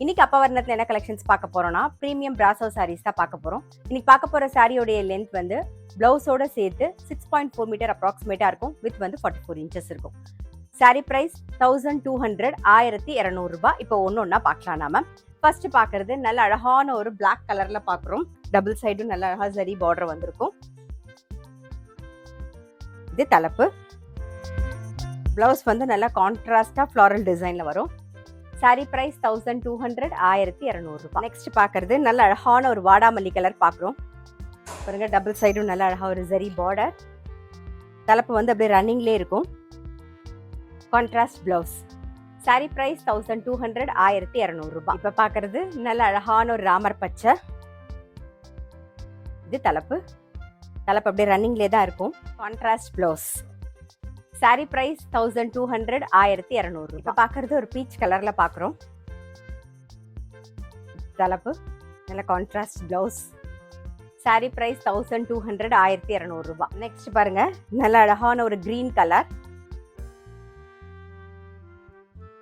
இன்னைக்கு அப்பவர்ணத்துல என்ன கலெக்ஷன்ஸ் பார்க்க போறோம்னா பிரீமியம் பிராசோ சாரீஸ் தான் பார்க்க போறோம். இன்னைக்கு பார்க்க போற சாரியோடைய லென்த் வந்து பிளவுஸோட சேர்த்து 6.4 மீட்டர் அப்ராக்சிமேட்டா இருக்கும். வித் வந்து 44 இன்ச்சஸ் இருக்கும். சாரி பிரைஸ் 1200 1200 ரூபாய். இப்போ ஒன்னொன்னா பார்க்கலாம். நாம ஃபர்ஸ்ட் பாக்குறது நல்ல அழகான ஒரு பிளாக் கலர்ல பாக்குறோம். டபுள் சைடும் நல்ல அழகா சரி பார்டர் வந்திருக்கும். இது தலைப்பு. பிளவுஸ் வந்து நல்ல கான்ட்ராஸ்டா ஃப்ளாரல் டிசைன்ல வரும். சாரி பிரைஸ் 1200 1200 ரூபாய். நெக்ஸ்ட் பாக்குறது நல்ல அழகான ஒரு வாடாமல்லி கலர் பாக்குறோம். பாருங்க டபுள் சைடும் நல்ல அழகா ஒரு ஜரி பார்டர். தலைப்பு வந்து அப்படியே ரன்னிங்லேயே இருக்கும். Contrast blouse. சாரி பிரைஸ் 1200 1200 ரூபாய். இப்ப பாக்குறது நல்ல அழகான ஒரு ராமர் பச்சை. இது தலைப்பு. தலைப்பு அப்படியே ரன்னிங்லேயே தான் இருக்கும். Contrast blouse. சாரி பிரைஸ் 1200 1200. இப்ப பாக்குறது ஒரு பீச் கலர்ல பாக்குறோம். தலைப்பு நல்ல கான்ட்ராஸ்ட் பிளவுஸ். சாரி பிரைஸ் 1200 1200 ரூபாய். நெக்ஸ்ட் பாருங்க நல்ல அழகான ஒரு கிரீன் கலர்.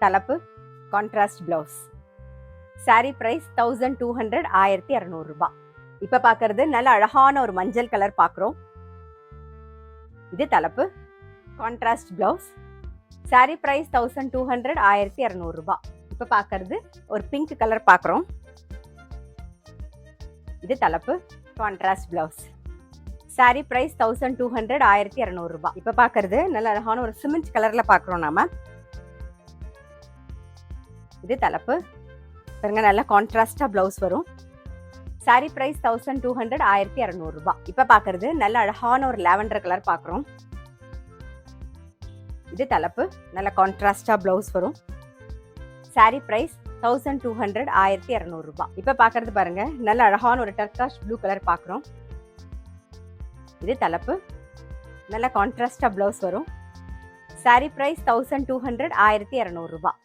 தலைப்பு கான்ட்ராஸ்ட் பிளவுஸ். சாரி பிரைஸ் 1200 1200 ரூபாய். இப்ப பாக்குறது நல்ல அழகான ஒரு மஞ்சள் கலர் பாக்குறோம். இது தலைப்பு. Contrast blouse. சாரி பிரைஸ் 1200 1200 ரூபாய். இப்ப பாக்குறது ஒரு பிங்க் கலர் பாக்குறோம். இது தலைப்பு. Contrast blouse. சாரி பிரைஸ் 1200 1200 ரூபாய். இப்ப பாக்குறது நல்ல அழகான ஒரு சிமெண்ட் கலர்ல பாக்குறோம் நாம. இது தலைப்பு. பாருங்க நல்ல கான்ட்ராஸ்டா பிளவுஸ் வரும். சாரி பிரைஸ் 1200 1200 ரூபாய். இப்ப பாக்குறது நல்ல அழகான ஒரு லாவெண்டர் கலர் பாக்குறோம். இது தலைப்பு. நல்ல கான்ட்ராஸ்டா பிளவுஸ் வரும். சாரி பிரைஸ் 1200 1200 ரூபாய். இப்ப பாக்குறது பாருங்க நல்ல அழகான ஒரு டர்காஷ் ப்ளூ கலர் பாக்குறோம். இது தலைப்பு. நல்ல கான்ட்ராஸ்டா பிளவுஸ் வரும். சாரி பிரைஸ் 1200 1200 ரூபாய்.